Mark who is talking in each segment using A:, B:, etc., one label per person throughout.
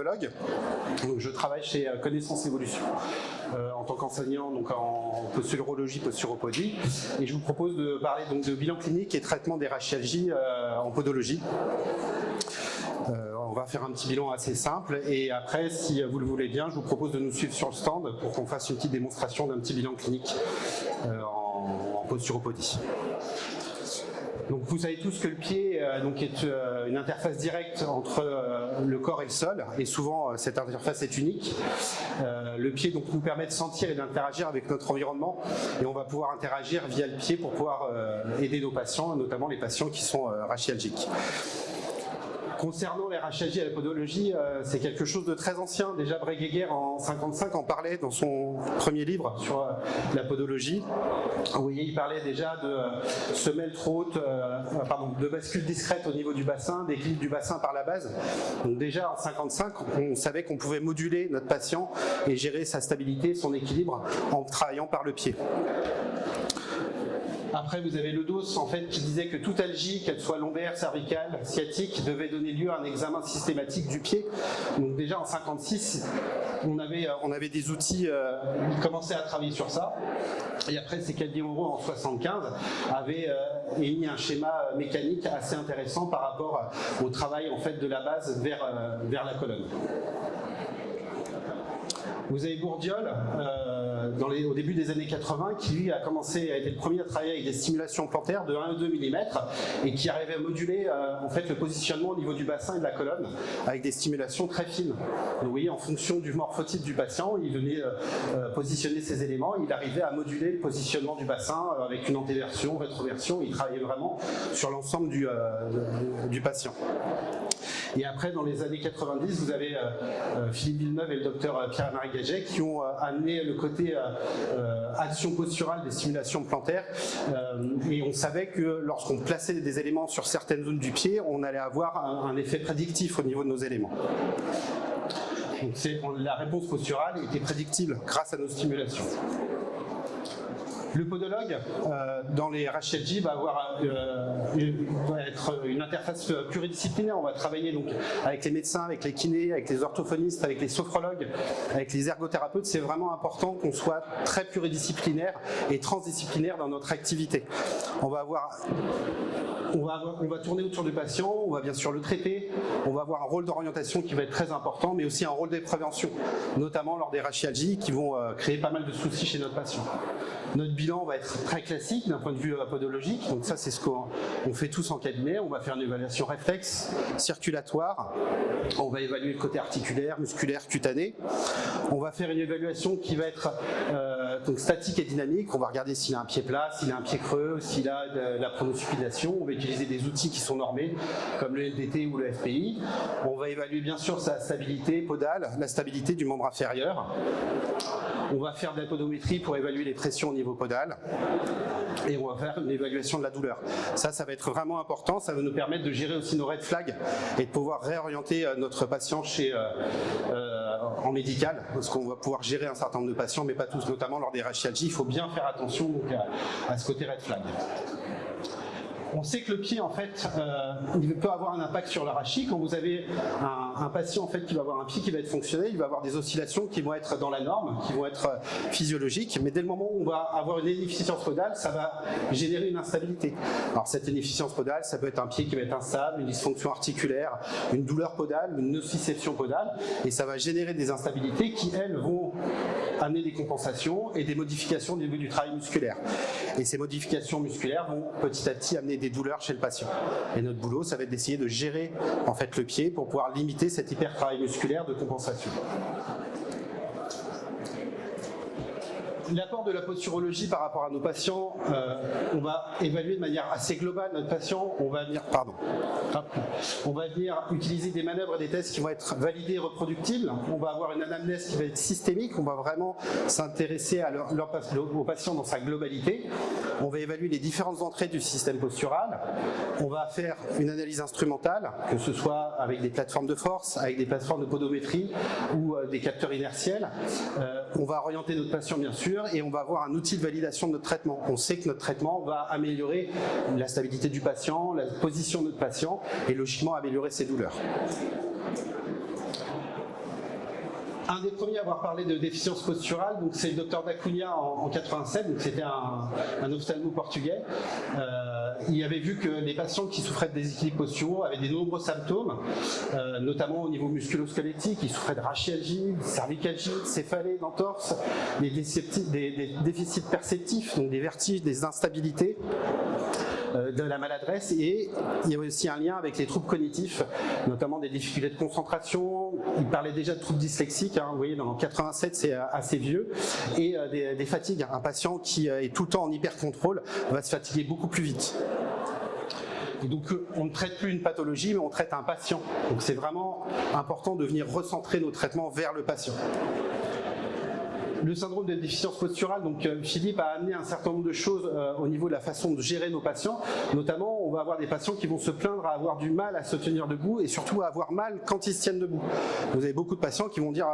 A: podologue. Donc, je travaille chez Connaissance Évolution en tant qu'enseignant donc en posturologie, posturopodie, et je vous propose de parler donc de bilan clinique et traitement des rachialgies en podologie. On va faire un petit bilan assez simple et après, si vous le voulez bien, je vous propose de nous suivre sur le stand pour qu'on fasse une petite démonstration d'un petit bilan clinique en posturopodie. Donc vous savez tous que le pied donc est une interface directe entre le corps et le sol, et souvent cette interface est unique. Le pied donc nous permet de sentir et d'interagir avec notre environnement, et on va pouvoir interagir via le pied pour pouvoir aider nos patients, notamment les patients qui sont rachialgiques. Concernant les rachialgies à la podologie, c'est quelque chose de très ancien. Déjà Breguet en 1955 en parlait dans son premier livre sur la podologie. Vous voyez, il parlait déjà de semelles trop hautes, de bascules discrètes au niveau du bassin, d'équilibre du bassin par la base. Donc déjà en 1955, on savait qu'on pouvait moduler notre patient et gérer sa stabilité, son équilibre en travaillant par le pied. Après, vous avez le dos en fait, qui disait que toute algie, qu'elle soit lombaire, cervicale, sciatique, devait donner lieu à un examen systématique du pied. Donc déjà en 1956, on avait des outils qui commençaient à travailler sur ça. Et après, c'est Calvi Moreau en 1975 avait émis un schéma mécanique assez intéressant par rapport au travail en fait, de la base vers la colonne. Vous avez Bourdiol, au début des années 80, qui lui a été le premier à travailler avec des stimulations plantaires de 1 à 2 mm et qui arrivait à moduler en fait, le positionnement au niveau du bassin et de la colonne avec des stimulations très fines. Donc, vous voyez, en fonction du morphotype du patient, il venait positionner ces éléments, il arrivait à moduler le positionnement du bassin avec une antéversion, rétroversion, il travaillait vraiment sur l'ensemble du patient. Et après, dans les années 90, vous avez Philippe Villeneuve et le docteur Pierre-Marie Gaget qui ont amené le côté action posturale des stimulations plantaires. Et on savait que lorsqu'on plaçait des éléments sur certaines zones du pied, on allait avoir un effet prédictif au niveau de nos éléments. Donc la réponse posturale était prédictible grâce à nos stimulations. Le podologue, dans les rachialgies, va être une interface pluridisciplinaire. On va travailler donc avec les médecins, avec les kinés, avec les orthophonistes, avec les sophrologues, avec les ergothérapeutes. C'est vraiment important qu'on soit très pluridisciplinaire et transdisciplinaire dans notre activité. On va tourner autour du patient, on va bien sûr le traiter, on va avoir un rôle d'orientation qui va être très important, mais aussi un rôle de prévention, notamment lors des rachialgies qui vont créer pas mal de soucis chez notre patient. Notre bilan va être très classique d'un point de vue podologique, donc ça c'est ce qu'on fait tous en cabinet. On va faire une évaluation réflexe, circulatoire, on va évaluer le côté articulaire, musculaire, cutané. On va faire une évaluation qui va être donc statique et dynamique. On va regarder s'il a un pied plat, s'il a un pied creux, s'il a de la pronosupination. On va utiliser des outils qui sont normés, comme le LDT ou le FPI. On va évaluer bien sûr sa stabilité podale, la stabilité du membre inférieur. On va faire de la podométrie pour évaluer les pressions au niveau podal. Et on va faire une évaluation de la douleur. Ça va être vraiment important. Ça va nous permettre de gérer aussi nos red flags et de pouvoir réorienter notre patient en médical, parce qu'on va pouvoir gérer un certain nombre de patients, mais pas tous, notamment lors des rachialgies. Il faut bien faire attention donc, à ce côté red flag. On sait que le pied, en fait, il peut avoir un impact sur la rachis. Quand vous avez un patient en fait, qui va avoir un pied qui va être fonctionnel, il va avoir des oscillations qui vont être dans la norme, qui vont être physiologiques, mais dès le moment où on va avoir une inefficience podale, ça va générer une instabilité. Alors cette inefficience podale, ça peut être un pied qui va être instable, une dysfonction articulaire, une douleur podale, une nociception podale, et ça va générer des instabilités qui, elles, vont amener des compensations et des modifications au niveau du travail musculaire. Et ces modifications musculaires vont petit à petit amener des douleurs chez le patient. Et notre boulot, ça va être d'essayer de gérer en fait, le pied pour pouvoir limiter cet hyper-travail musculaire de compensation. L'apport de la posturologie par rapport à nos patients, on va évaluer de manière assez globale notre patient. On va venir utiliser des manœuvres et des tests qui vont être validés et reproductibles. On va avoir une anamnèse qui va être systémique. On va vraiment s'intéresser au patient dans sa globalité. On va évaluer les différentes entrées du système postural. On va faire une analyse instrumentale, que ce soit avec des plateformes de force, avec des plateformes de podométrie ou des capteurs inertiels. On va orienter notre patient bien sûr et on va avoir un outil de validation de notre traitement. On sait que notre traitement va améliorer la stabilité du patient, la position de notre patient et logiquement améliorer ses douleurs. Un des premiers à avoir parlé de déficience posturale, donc c'est le docteur D'Acunha en 87, donc c'était un ophtalmo portugais. Il avait vu que les patients qui souffraient de déséquilibres posturaux avaient de nombreux symptômes, notamment au niveau musculo-squelettique. Ils souffraient de rachialgie, de cervicalgie, de céphalée, d'entorse, des déficits perceptifs, donc des vertiges, des instabilités, de la maladresse, et il y avait aussi un lien avec les troubles cognitifs, notamment des difficultés de concentration. Il parlait déjà de troubles dyslexiques, hein, vous voyez, dans 87 c'est assez vieux, et des fatigues. Un patient qui est tout le temps en hyper-contrôle va se fatiguer beaucoup plus vite. Et donc on ne traite plus une pathologie, mais on traite un patient. Donc c'est vraiment important de venir recentrer nos traitements vers le patient. Le syndrome de déficience posturale, donc Philippe a amené un certain nombre de choses au niveau de la façon de gérer nos patients. Notamment, on va avoir des patients qui vont se plaindre à avoir du mal à se tenir debout et surtout à avoir mal quand ils se tiennent debout. Vous avez beaucoup de patients qui vont dire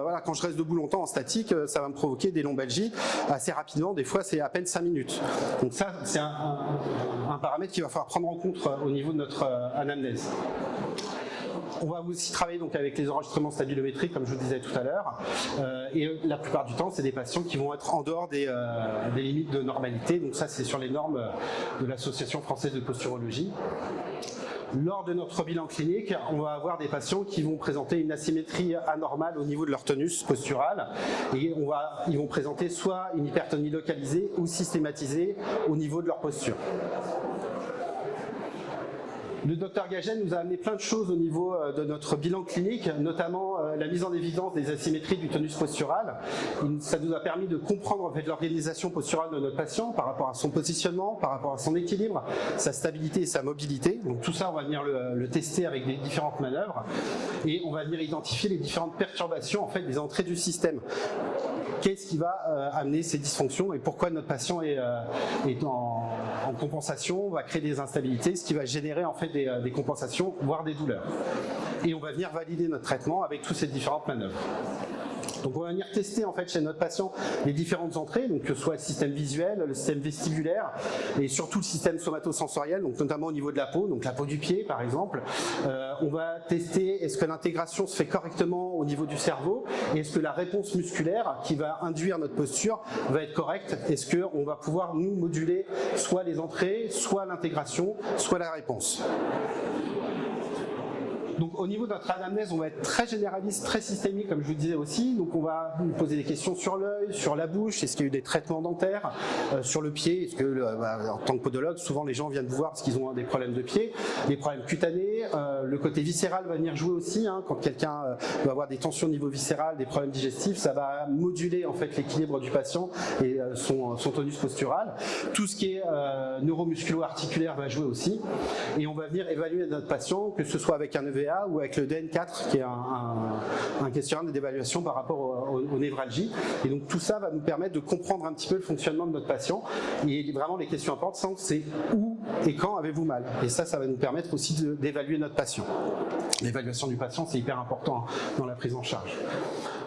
A: voilà, quand je reste debout longtemps en statique, ça va me provoquer des lombalgies assez rapidement. Des fois, c'est à peine 5 minutes. Donc ça, c'est un paramètre qu'il va falloir prendre en compte au niveau de notre anamnèse. On va aussi travailler donc avec les enregistrements stabilométriques, comme je vous disais tout à l'heure, et la plupart du temps, c'est des patients qui vont être en dehors des limites de normalité. Donc ça, c'est sur les normes de l'Association française de posturologie. Lors de notre bilan clinique, on va avoir des patients qui vont présenter une asymétrie anormale au niveau de leur tonus postural, et ils vont présenter soit une hypertonie localisée ou systématisée au niveau de leur posture. Le docteur Gagen nous a amené plein de choses au niveau de notre bilan clinique, notamment la mise en évidence des asymétries du tonus postural. Ça nous a permis de comprendre en fait l'organisation posturale de notre patient par rapport à son positionnement, par rapport à son équilibre, sa stabilité et sa mobilité. Donc tout ça, on va venir le tester avec des différentes manœuvres, et on va venir identifier les différentes perturbations en fait des entrées du système. Qu'est-ce qui va amener ces dysfonctions et pourquoi notre patient est en compensation, va créer des instabilités, ce qui va générer en fait des compensations, voire des douleurs. Et on va venir valider notre traitement avec toutes ces différentes manœuvres. Donc on va venir tester en fait chez notre patient les différentes entrées, donc que ce soit le système visuel, le système vestibulaire et surtout le système somatosensoriel, donc notamment au niveau de la peau, donc la peau du pied par exemple. On va tester est-ce que l'intégration se fait correctement au niveau du cerveau, et est-ce que la réponse musculaire qui va induire notre posture va être correcte, est-ce qu'on va pouvoir nous moduler soit les entrées, soit l'intégration, soit la réponse. Donc au niveau de notre anamnèse, on va être très généraliste, très systémique, comme je vous disais aussi. Donc on va nous poser des questions sur l'œil, sur la bouche, est-ce qu'il y a eu des traitements dentaires, sur le pied, est-ce que, en tant que podologue, souvent les gens viennent vous voir parce qu'ils ont des problèmes de pied, des problèmes cutanés, le côté viscéral va venir jouer aussi, hein, quand quelqu'un va avoir des tensions au niveau viscéral, des problèmes digestifs, ça va moduler en fait l'équilibre du patient et son tonus postural. Tout ce qui est neuromusculo-articulaire va jouer aussi, et on va venir évaluer notre patient, que ce soit avec un EVA ou avec le DN4 qui est un questionnaire d'évaluation par rapport aux névralgies. Et donc tout ça va nous permettre de comprendre un petit peu le fonctionnement de notre patient. Et vraiment les questions importantes, c'est où et quand avez-vous mal. Et ça va nous permettre aussi d'évaluer notre patient. L'évaluation du patient, c'est hyper important dans la prise en charge.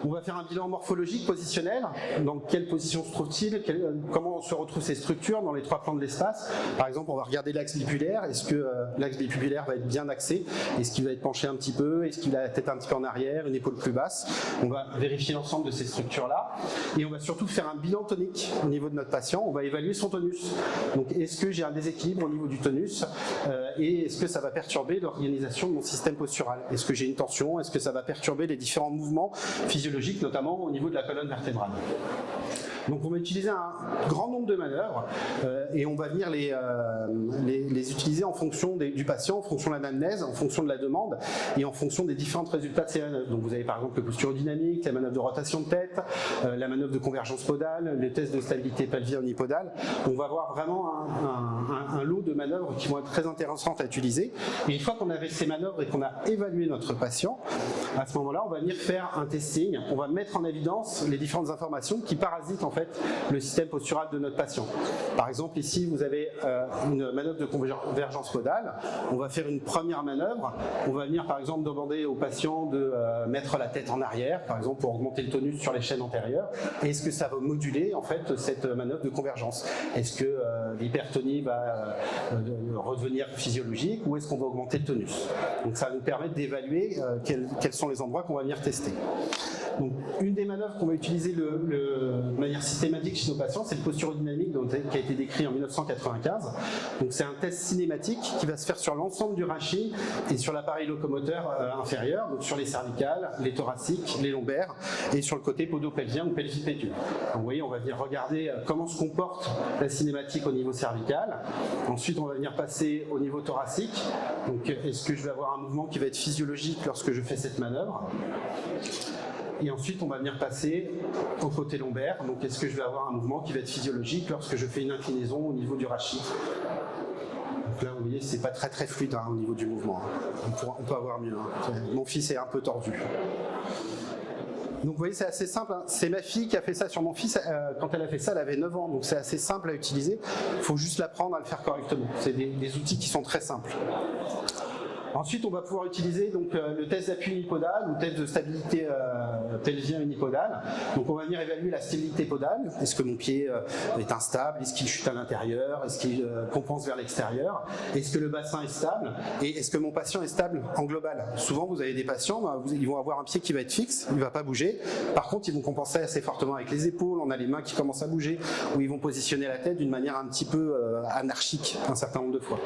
A: On va faire un bilan morphologique positionnel. Dans quelle position se trouve-t-il, comment se retrouvent ces structures dans les 3 plans de l'espace. Par exemple, on va regarder l'axe bipulaire. Est-ce que l'axe bipulaire va être bien axé? Est-ce qu'il va être penché un petit peu? Est-ce qu'il a la tête un petit peu en arrière, une épaule plus basse? On va vérifier l'ensemble de ces structures-là. Et on va surtout faire un bilan tonique au niveau de notre patient. On va évaluer son tonus. Donc, est-ce que j'ai un déséquilibre au niveau du tonus et est-ce que ça va perturber l'organisation de mon système postural? Est-ce que j'ai une tension? Est-ce que ça va perturber les différents mouvements physiologiques, notamment au niveau de la colonne vertébrale? Donc on va utiliser un grand nombre de manœuvres et on va venir les utiliser en fonction du patient, en fonction de l'anamnèse, en fonction de la demande et en fonction des différents résultats de ces manœuvres. Donc vous avez par exemple le posturodynamique, la manœuvre de rotation de tête, la manœuvre de convergence podale, les tests de stabilité pelvio-unipodale. On va avoir vraiment un lot de manœuvres qui vont être très intéressantes à utiliser. Et une fois qu'on avait ces manœuvres et qu'on a évalué notre patient, à ce moment-là, on va venir faire un testing, on va mettre en évidence les différentes informations qui parasitent en fait le système postural de notre patient. Par exemple, ici, vous avez une manœuvre de convergence podale. On va faire une première manœuvre. On va venir, par exemple, demander au patient de mettre la tête en arrière, par exemple pour augmenter le tonus sur les chaînes antérieures. Et est-ce que ça va moduler en fait cette manœuvre de convergence? Est-ce que l'hypertonie va redevenir physiologique ou est-ce qu'on va augmenter le tonus? Donc ça va nous permettre d'évaluer quels sont les endroits qu'on va venir tester. Donc, une des manœuvres qu'on va utiliser de manière systématique chez nos patients, c'est le posturodynamique qui a été décrit en 1995. Donc c'est un test cinématique qui va se faire sur l'ensemble du rachis et sur l'appareil locomoteur inférieur, donc sur les cervicales, les thoraciques, les lombaires et sur le côté podopelvien ou pelvipédieux. Donc vous voyez, on va venir regarder comment se comporte la cinématique au niveau cervical. Ensuite, on va venir passer au niveau thoracique. Donc est-ce que je vais avoir un mouvement qui va être physiologique lorsque je fais cette manœuvre? Et ensuite, on va venir passer au côté lombaire. Donc, est-ce que je vais avoir un mouvement qui va être physiologique lorsque je fais une inclinaison au niveau du rachis? Donc là, vous voyez, c'est pas très fluide au niveau du mouvement. On peut avoir mieux. Mon fils est un peu tordu. Donc vous voyez, c'est assez simple. C'est ma fille qui a fait ça sur mon fils. Quand elle a fait ça, elle avait 9 ans. Donc c'est assez simple à utiliser. Il faut juste l'apprendre à le faire correctement. C'est des outils qui sont très simples. Ensuite, on va pouvoir utiliser donc, le test d'appui unipodal ou test de stabilité pelvien unipodal. Donc on va venir évaluer la stabilité podale. Est-ce que mon pied est instable? Est-ce qu'il chute à l'intérieur? Est-ce qu'il compense vers l'extérieur? Est-ce que le bassin est stable? Et est-ce que mon patient est stable en global? Souvent, vous avez des patients, ils vont avoir un pied qui va être fixe, il ne va pas bouger. Par contre, ils vont compenser assez fortement avec les épaules. On a les mains qui commencent à bouger, ou ils vont positionner la tête d'une manière un petit peu anarchique un certain nombre de fois.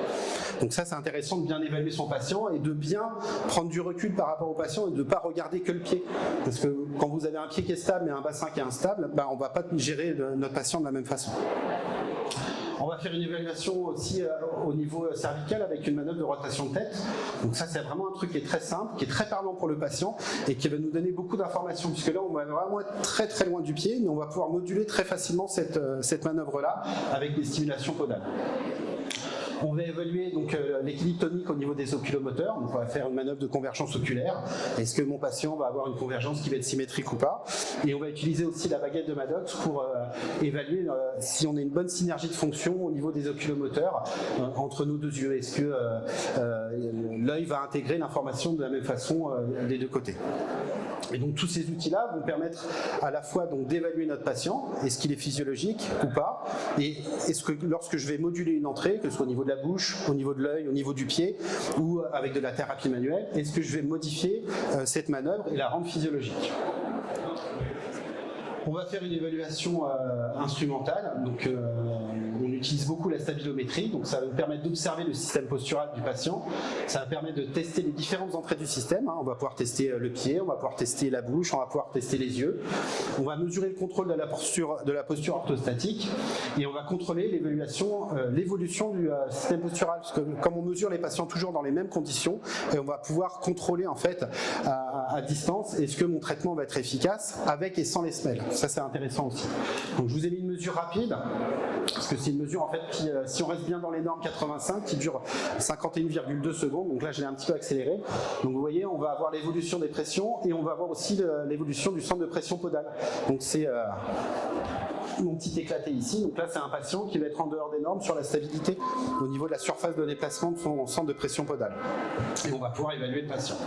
A: Donc ça, c'est intéressant de bien évaluer son patient et de bien prendre du recul par rapport au patient et de ne pas regarder que le pied. Parce que quand vous avez un pied qui est stable et un bassin qui est instable, on ne va pas gérer notre patient de la même façon. On va faire une évaluation aussi au niveau cervical avec une manœuvre de rotation de tête. Donc ça, c'est vraiment un truc qui est très simple, qui est très parlant pour le patient et qui va nous donner beaucoup d'informations, puisque là, on va vraiment être très loin du pied, mais on va pouvoir moduler très facilement cette manœuvre-là avec des stimulations podales. On va évaluer donc l'équilibre tonique au niveau des oculomoteurs. Donc on va faire une manœuvre de convergence oculaire. Est-ce que mon patient va avoir une convergence qui va être symétrique ou pas? Et on va utiliser aussi la baguette de Maddox pour évaluer si on a une bonne synergie de fonction au niveau des oculomoteurs entre nos deux yeux. Est-ce que l'œil va intégrer l'information de la même façon des deux côtés? Et donc tous ces outils-là vont permettre à la fois d'évaluer notre patient, est-ce qu'il est physiologique ou pas, et est-ce que lorsque je vais moduler une entrée, que ce soit au niveau de la bouche, au niveau de l'œil, au niveau du pied, ou avec de la thérapie manuelle, est-ce que je vais modifier cette manœuvre et la rendre physiologique? On va faire une évaluation instrumentale, donc on utilise beaucoup la stabilométrie, donc ça va nous permettre d'observer le système postural du patient, ça va permettre de tester les différentes entrées du système, on va pouvoir tester le pied, on va pouvoir tester la bouche, on va pouvoir tester les yeux, on va mesurer le contrôle de la posture orthostatique et on va contrôler l'évolution du système postural, parce que comme on mesure les patients toujours dans les mêmes conditions, on va pouvoir contrôler en fait à distance est-ce que mon traitement va être efficace avec et sans les semelles. Ça, c'est intéressant aussi. Donc, je vous ai mis une mesure rapide, parce que c'est une mesure en fait qui, si on reste bien dans les normes 85, qui dure 51,2 secondes. Donc là, je l'ai un petit peu accéléré. Donc vous voyez, on va avoir l'évolution des pressions et on va avoir aussi l'évolution du centre de pression podale. Donc c'est mon petit éclaté ici. Donc là, c'est un patient qui va être en dehors des normes sur la stabilité au niveau de la surface de déplacement de son centre de pression podale. Et on va pouvoir évaluer le patient.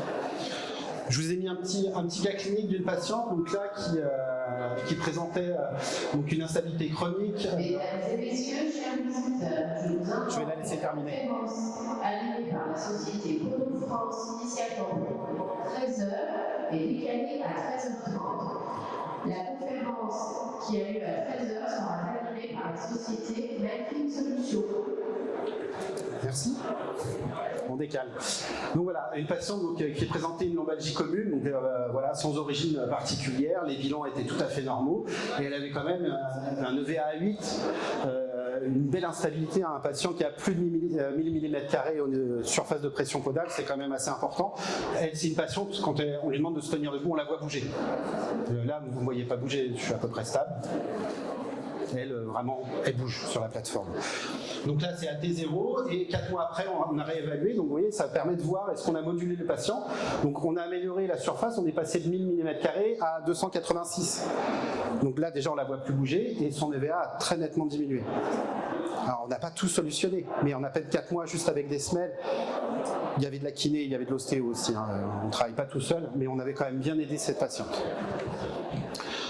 A: Je vous ai mis un petit cas clinique d'une patiente donc là, qui présentait donc une instabilité chronique.
B: Mesdames et messieurs, chers visiteurs,
A: je vais la laisser terminer.
B: Animée par la société Pôle France initialement pour 13h et décalée à 13h30. La conférence qui a lieu à 13h sera animée par la société Melting Solutions.
A: Merci. On décale. Donc voilà, une patiente qui présentait une lombalgie commune, donc voilà, sans origine particulière, les bilans étaient tout à fait normaux, et elle avait quand même un EVA à 8, une belle instabilité à un patient qui a plus de 1000 mm² surface de pression podale, c'est quand même assez important. Elle, c'est une patiente, quand on lui demande de se tenir debout, on la voit bouger. Là, vous ne me voyez pas bouger, je suis à peu près stable. Elle, vraiment, elle bouge sur la plateforme. Donc là, c'est à T0 et 4 mois après, on a réévalué. Donc vous voyez, ça permet de voir est-ce qu'on a modulé le patient. Donc on a amélioré la surface, on est passé de 1000 mm² à 286. Donc là, déjà, on la voit plus bouger et son EVA a très nettement diminué. Alors, on n'a pas tout solutionné, mais en à peine 4 mois, juste avec des semelles, il y avait de la kiné, il y avait de l'ostéo aussi. Hein. On ne travaille pas tout seul, mais on avait quand même bien aidé cette patiente.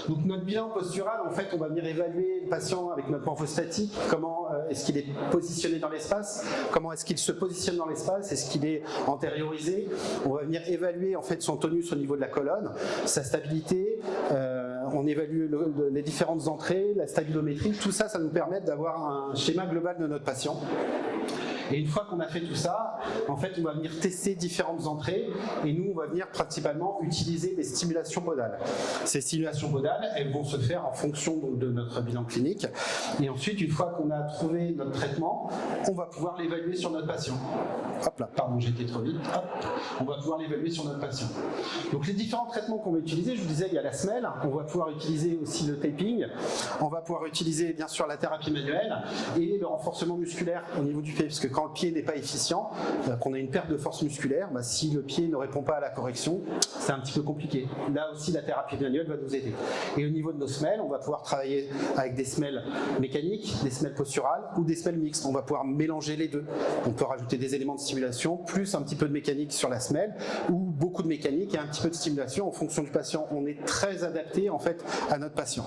A: Donc notre bilan postural, en fait, on va venir évaluer le patient avec notre morphostatique, comment est-ce qu'il est positionné dans l'espace, comment est-ce qu'il se positionne dans l'espace, est-ce qu'il est antériorisé. On va venir évaluer en fait son tonus au niveau de la colonne, sa stabilité, on évalue les différentes entrées, la stabilométrie, tout ça, ça nous permet d'avoir un schéma global de notre patient. Et une fois qu'on a fait tout ça, en fait, on va venir tester différentes entrées et nous, on va venir principalement utiliser des stimulations podales. Ces stimulations podales, elles vont se faire en fonction donc, de notre bilan clinique. Et ensuite, une fois qu'on a trouvé notre traitement, on va pouvoir l'évaluer sur notre patient. Hop là, pardon, j'ai été trop vite. Hop, on va pouvoir l'évaluer sur notre patient. Donc les différents traitements qu'on va utiliser, je vous disais, il y a la semelle, on va pouvoir utiliser aussi le taping, on va pouvoir utiliser bien sûr la thérapie manuelle et le renforcement musculaire au niveau du pied, parce que quand le pied n'est pas efficient, qu'on a une perte de force musculaire, bah, si le pied ne répond pas à la correction, c'est un petit peu compliqué. Là aussi, la thérapie manuelle va nous aider. Et au niveau de nos semelles, on va pouvoir travailler avec des semelles mécaniques, des semelles posturales ou des semelles mixtes. On va pouvoir mélanger les deux. On peut rajouter des éléments de stimulation, plus un petit peu de mécanique sur la semelle, ou beaucoup de mécanique et un petit peu de stimulation en fonction du patient. On est très adapté en fait à notre patient.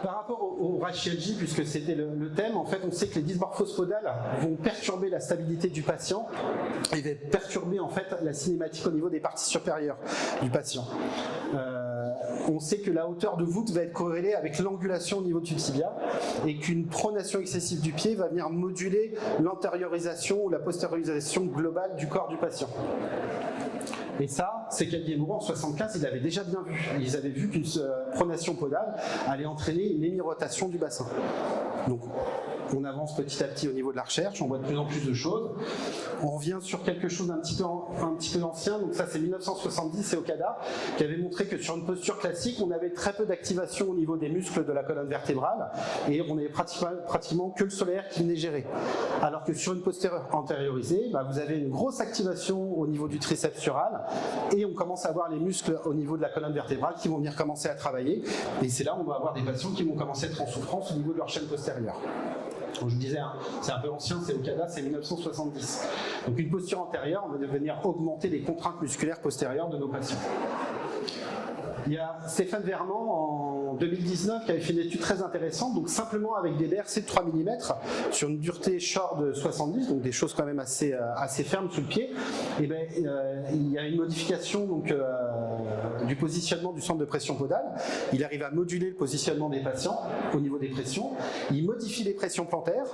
A: Par rapport au rachialgie, puisque c'était le thème, en fait, on sait que les dysmorphoses podales vont perturber la stabilité du patient et vont perturber en fait la cinématique au niveau des parties supérieures du patient. On sait que la hauteur de voûte va être corrélée avec l'angulation au niveau du tibia et qu'une pronation excessive du pied va venir moduler l'antériorisation ou la postériorisation globale du corps du patient. Et ça, c'est Calvi et Moreau en 1975, ils l'avaient déjà bien vu. Ils avaient vu qu'une pronation podale allait entraîner une hémirotation du bassin. Donc, on avance petit à petit au niveau de la recherche, on voit de plus en plus de choses. On revient sur quelque chose d'un petit peu ancien, donc ça c'est 1970, c'est Okada, qui avait montré que sur une posture classique, on avait très peu d'activation au niveau des muscles de la colonne vertébrale et on avait pratiquement que le solaire qui venait gérer. Alors que sur une posture antériorisée, bah, vous avez une grosse activation au niveau du triceps sural et on commence à avoir les muscles au niveau de la colonne vertébrale qui vont venir commencer à travailler et c'est là où on va avoir des patients qui vont commencer à être en souffrance au niveau de leur chaîne postérieure. Donc je vous disais, hein, c'est un peu ancien, c'est Okada, c'est 1970. Donc une posture antérieure, on va venir augmenter les contraintes musculaires postérieures de nos patients. Il y a Stéphane Verman en 2019 qui avait fait une étude très intéressante, donc simplement avec des BRC de 3 mm sur une dureté short de 70, donc des choses quand même assez fermes sous le pied, et ben, il y a une modification donc, du positionnement du centre de pression podale. Il arrive à moduler le positionnement des patients au niveau des pressions, il modifie les pressions plantaires,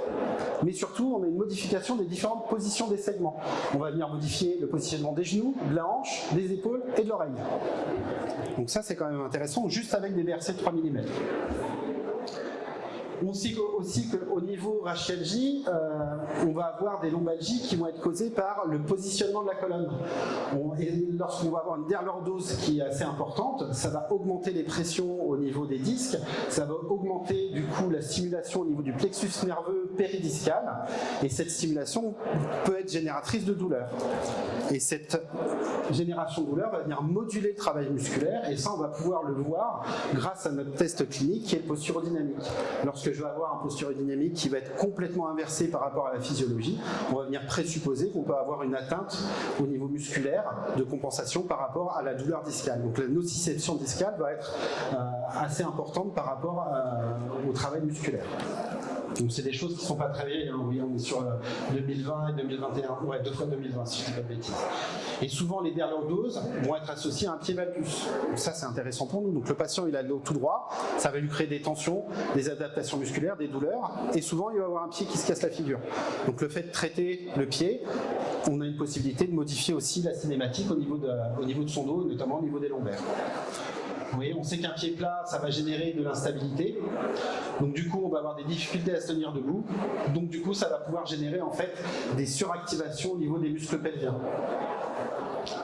A: mais surtout on a une modification des différentes positions des segments. On va venir modifier le positionnement des genoux, de la hanche, des épaules et de l'oreille. Donc ça c'est quand même intéressant, juste avec des BRC de 3 mm. On sait aussi qu'au niveau rachialgie, on va avoir des lombalgies qui vont être causées par le positionnement de la colonne. Et lorsqu'on va avoir une derlordose qui est assez importante, ça va augmenter les pressions au niveau des disques, ça va augmenter du coup la stimulation au niveau du plexus nerveux péridiscal, et cette stimulation peut être génératrice de douleur. Et cette génération de douleur va venir moduler le travail musculaire, et ça on va pouvoir le voir grâce à notre test clinique qui est le posturodynamique. Lorsque je vais avoir un posturodynamique qui va être complètement inversé par rapport à la physiologie, on va venir présupposer qu'on peut avoir une atteinte au niveau musculaire de compensation par rapport à la douleur discale. Donc la nociception discale va être assez importante par rapport au travail musculaire. Donc c'est des choses qui ne sont pas très vieilles, hein. Oui, on est sur 2020 et 2021, ouais, 2 fois 2020 si je ne dis pas de bêtises. Et souvent les derlordoses vont être associées à un pied valgus. Donc ça c'est intéressant pour nous. Donc le patient il a le dos tout droit, ça va lui créer des tensions, des adaptations musculaires, des douleurs, et souvent il va avoir un pied qui se casse la figure. Donc le fait de traiter le pied, on a une possibilité de modifier aussi la cinématique au niveau de son dos, notamment au niveau des lombaires. Vous voyez, on sait qu'un pied plat, ça va générer de l'instabilité. Donc du coup, on va avoir des difficultés à se tenir debout. Donc du coup, ça va pouvoir générer en fait des suractivations au niveau des muscles pelviens.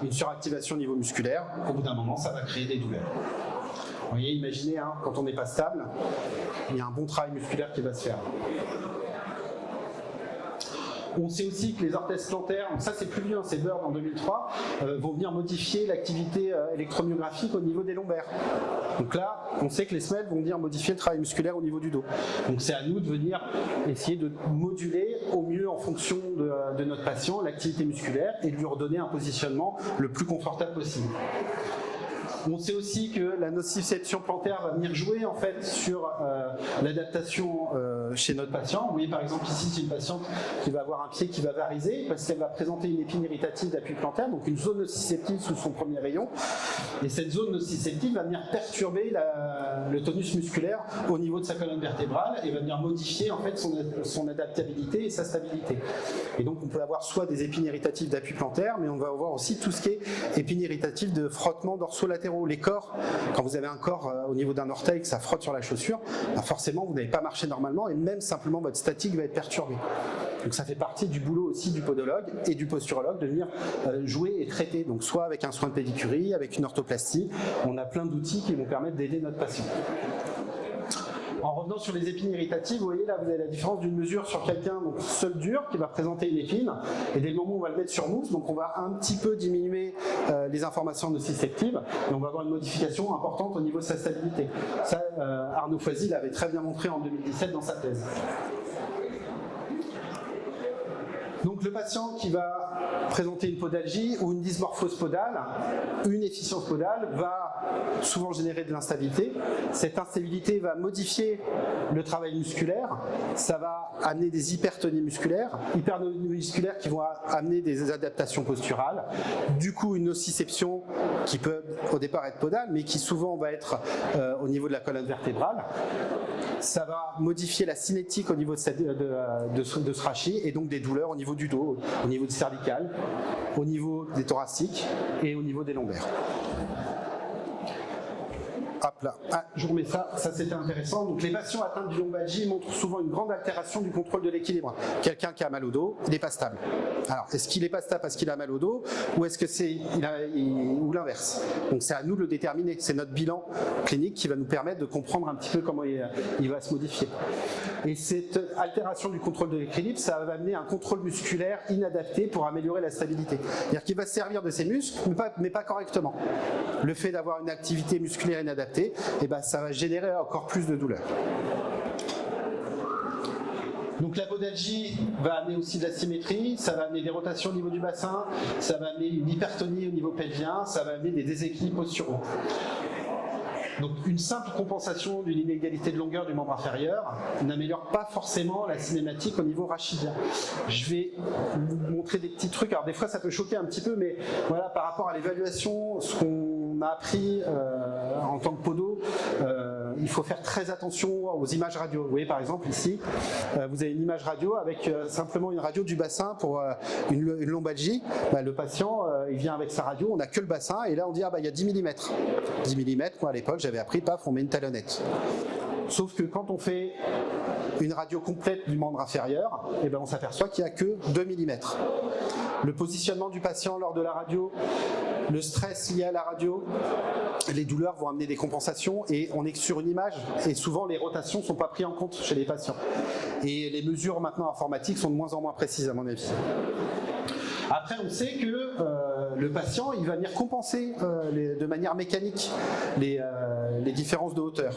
A: Une suractivation au niveau musculaire, au bout d'un moment, ça va créer des douleurs. Vous voyez, imaginez, hein, quand on n'est pas stable, il y a un bon travail musculaire qui va se faire. On sait aussi que les orthèses plantaires, donc ça c'est plus vieux, c'est Bird en 2003, vont venir modifier l'activité électromyographique au niveau des lombaires. Donc là, on sait que les semelles vont venir modifier le travail musculaire au niveau du dos. Donc c'est à nous de venir essayer de moduler au mieux en fonction de notre patient l'activité musculaire et de lui redonner un positionnement le plus confortable possible. On sait aussi que la nociception plantaire va venir jouer en fait sur l'adaptation chez notre patient. Vous voyez par exemple ici c'est une patiente qui va avoir un pied qui va variser parce qu'elle va présenter une épine irritative d'appui plantaire, donc une zone nociceptive sous son premier rayon. Et cette zone nociceptive va venir perturber le tonus musculaire au niveau de sa colonne vertébrale et va venir modifier en fait son adaptabilité et sa stabilité. Et donc on peut avoir soit des épines irritatives d'appui plantaire, mais on va avoir aussi tout ce qui est épines irritatives de frottement dorsolatéraux. Les corps, quand vous avez un corps au niveau d'un orteil que ça frotte sur la chaussure, bah forcément vous n'allez pas marcher normalement et même simplement votre statique va être perturbée. Donc ça fait partie du boulot aussi du podologue et du posturologue de venir jouer et traiter, donc soit avec un soin de pédicurie, avec une orthoplastie, on a plein d'outils qui vont permettre d'aider notre patient. En revenant sur les épines irritatives, vous voyez là, vous avez la différence d'une mesure sur quelqu'un donc seul dur qui va présenter une épine, et dès le moment où on va le mettre sur mousse, donc on va un petit peu diminuer les informations nociceptives, et on va avoir une modification importante au niveau de sa stabilité. Ça, Arnaud Foisy l'avait très bien montré en 2017 dans sa thèse. Donc le patient qui va présenter une podalgie ou une dysmorphose podale, une efficience podale, va souvent générer de l'instabilité. Cette instabilité va modifier le travail musculaire, ça va amener des hypertonies musculaires qui vont amener des adaptations posturales, du coup une nociception qui peut au départ être podale, mais qui souvent va être au niveau de la colonne vertébrale. Ça va modifier la cinétique au niveau de ce rachis et donc des douleurs au niveau du dos, au niveau du cervical, au niveau des thoraciques et au niveau des lombaires. Hop là, je vous remets ça c'était intéressant. Donc les patients atteints de lombalgie montrent souvent une grande altération du contrôle de l'équilibre. Quelqu'un qui a mal au dos, il n'est pas stable. Alors est-ce qu'il n'est pas stable parce qu'il a mal au dos ou est-ce que c'est ou l'inverse? Donc c'est à nous de le déterminer, c'est notre bilan clinique qui va nous permettre de comprendre un petit peu comment il va se modifier. Et cette altération du contrôle de l'équilibre, ça va amener un contrôle musculaire inadapté pour améliorer la stabilité. C'est-à-dire qu'il va se servir de ses muscles, mais pas correctement. Le fait d'avoir une activité musculaire inadaptée, et ben ça va générer encore plus de douleur. Donc la podalgie va amener aussi de la symétrie, ça va amener des rotations au niveau du bassin, ça va amener une hypertonie au niveau pelvien, ça va amener des déséquilibres posturaux. Donc une simple compensation d'une inégalité de longueur du membre inférieur n'améliore pas forcément la cinématique au niveau rachidien. Je vais vous montrer des petits trucs, alors des fois ça peut choquer un petit peu, mais voilà, par rapport à l'évaluation, ce qu'on a appris en tant que podo, il faut faire très attention aux images radio. Vous voyez par exemple ici, vous avez une image radio avec simplement une radio du bassin pour une lombalgie. Bah, le patient, il vient avec sa radio, on n'a que le bassin, et là on dit ah bah il y a 10 mm. 10 mm, moi à l'époque j'avais appris, paf, on met une talonnette. Sauf que quand on fait une radio complète du membre inférieur, eh ben on s'aperçoit qu'il n'y a que 2 mm. Le positionnement du patient lors de la radio, le stress lié à la radio, les douleurs vont amener des compensations et on est sur une image et souvent les rotations ne sont pas prises en compte chez les patients. Et les mesures maintenant informatiques sont de moins en moins précises à mon avis. Après, on sait que le patient, il va venir compenser de manière mécanique les différences de hauteur.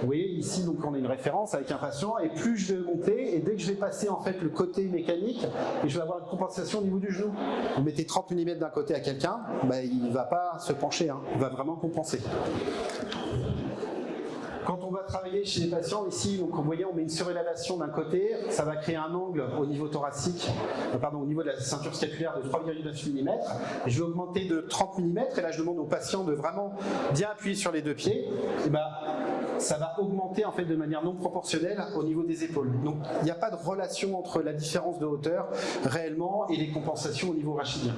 A: Vous voyez ici, donc on a une référence avec un patient, et plus je vais monter, et dès que je vais passer en fait le côté mécanique, et je vais avoir une compensation au niveau du genou. Vous mettez 30 mm d'un côté à quelqu'un, bah, il ne va pas se pencher, hein, il va vraiment compenser. Quand on va travailler chez les patients ici, donc vous voyez, on met une surélévation d'un côté, ça va créer un angle au niveau thoracique, au niveau de la ceinture scapulaire de 3,9 mm. Et je vais augmenter de 30 mm, et là je demande au patient de vraiment bien appuyer sur les deux pieds. Et ben, ça va augmenter en fait de manière non proportionnelle au niveau des épaules. Donc il n'y a pas de relation entre la différence de hauteur réellement et les compensations au niveau rachidien.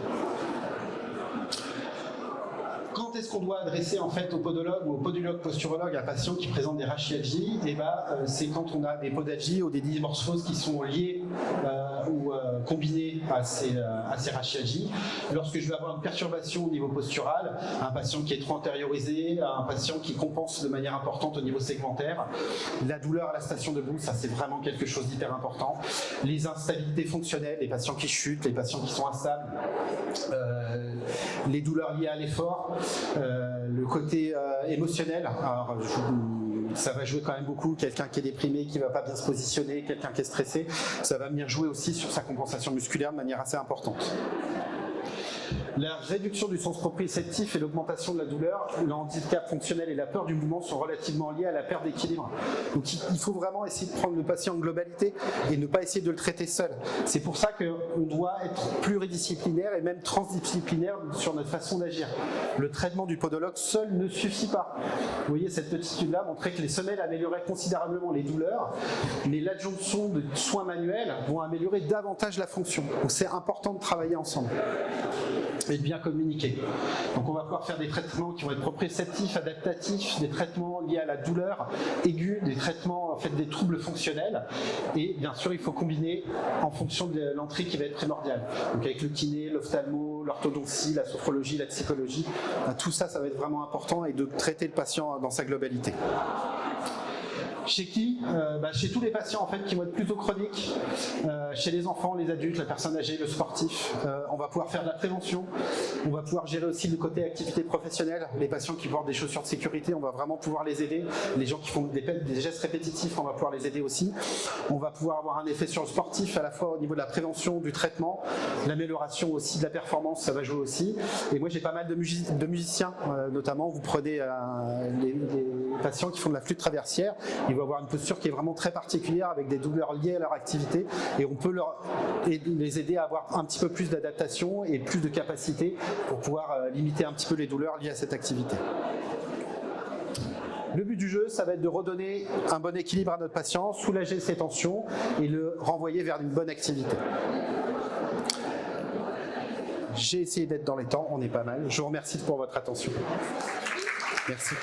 A: Quand est-ce qu'on doit adresser en fait au podologue ou au podologue posturologue un patient qui présente des rachialgies? Et ben, c'est quand on a des podalgies ou des dysmorphoses qui sont liées ou combinée à ces rachialgies. Lorsque je vais avoir une perturbation au niveau postural, un patient qui est trop antériorisé, un patient qui compense de manière importante au niveau segmentaire, la douleur à la station debout, ça c'est vraiment quelque chose d'hyper important. Les instabilités fonctionnelles, les patients qui chutent, les patients qui sont instables, les douleurs liées à l'effort, le côté émotionnel. Alors, ça va jouer quand même beaucoup, quelqu'un qui est déprimé, qui ne va pas bien se positionner, quelqu'un qui est stressé, ça va venir jouer aussi sur sa compensation musculaire de manière assez importante. La réduction du sens proprioceptif et l'augmentation de la douleur, le handicap fonctionnel et la peur du mouvement sont relativement liés à la perte d'équilibre. Donc il faut vraiment essayer de prendre le patient en globalité et ne pas essayer de le traiter seul. C'est pour ça qu'on doit être pluridisciplinaire et même transdisciplinaire sur notre façon d'agir. Le traitement du podologue seul ne suffit pas. Vous voyez, cette petite étude-là montrait que les semelles amélioraient considérablement les douleurs, mais l'adjonction de soins manuels vont améliorer davantage la fonction. Donc c'est important de travailler ensemble et de bien communiquer. Donc on va pouvoir faire des traitements qui vont être proprioceptifs, adaptatifs, des traitements liés à la douleur aiguë, des traitements en fait des troubles fonctionnels, et bien sûr il faut combiner en fonction de l'entrée qui va être primordiale. Donc avec le kiné, l'ophtalmo, l'orthodontie, la sophrologie, la psychologie, tout ça, ça va être vraiment important, et de traiter le patient dans sa globalité. Chez qui? Chez tous les patients en fait qui vont être plutôt chroniques, chez les enfants, les adultes, la personne âgée, le sportif. On va pouvoir faire de la prévention, on va pouvoir gérer aussi le côté activité professionnelle. Les patients qui portent des chaussures de sécurité, on va vraiment pouvoir les aider. Les gens qui font des gestes répétitifs, on va pouvoir les aider aussi. On va pouvoir avoir un effet sur le sportif, à la fois au niveau de la prévention, du traitement, l'amélioration aussi de la performance, ça va jouer aussi. Et moi j'ai pas mal de musiciens, notamment vous prenez les patients qui font de la flûte traversière, ils vont avoir une posture qui est vraiment très particulière avec des douleurs liées à leur activité, et on peut les aider à avoir un petit peu plus d'adaptation et plus de capacité pour pouvoir limiter un petit peu les douleurs liées à cette activité. Le but du jeu, ça va être de redonner un bon équilibre à notre patient, soulager ses tensions et le renvoyer vers une bonne activité. J'ai essayé d'être dans les temps, on est pas mal. Je vous remercie pour votre attention. Merci.